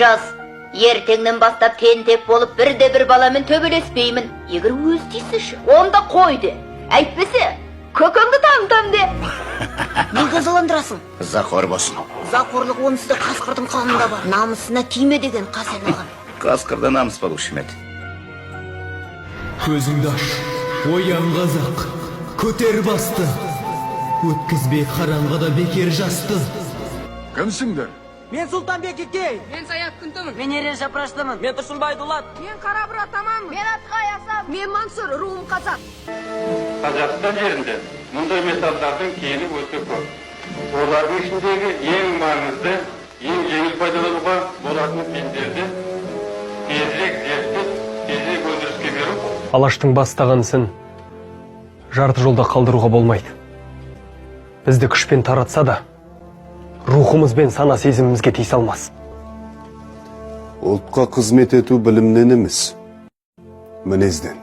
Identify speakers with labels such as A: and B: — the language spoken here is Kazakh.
A: жаз. Ертеңнен бастап тентек болып бірде-бір баламен төбелеспеймін. Егер өз дейсіші, онда қойды. Әйтпесе, көкіңді там де. Не қызыландырасың?
B: Зақор болсын.
A: Зақорлық онсызда қасқырдың қанында бар. Намысына тиме деген Қасен ағам.
B: Қасқырда намыс болушы еді.
C: Көзіңді аш, оян қазақ, көтер басты. Өткізбей қараңғыда бекер жасты.
D: Кімсіңдер?
E: Мен Сұлтанбек Икей.
F: Мен Саят Күнтімін.
E: Мен Ерен Жапыраштымын. Мен Тұрсынбай Дулат.
F: Мен Қарабұра Таманмын. Мен Атқай Асап. Мен Мансұр, руым Қазақ.
G: Қазақстан жерінде мұндай металдардың кені өте көп. Олардың ішіндегі ең маңызды, ең жеңіл пайдалануға болатын пендерді тезірек зерттеп, тезірек өндіріске беру.
H: Алаштың бастаған ісін жарты жолда қалдыруға болмайды. Бізді күшпен таратса да, рухымыз бен сана сезімімізге тиісе алмас.
I: Ұлтқа қызмет ету білімнен емес, мінезден.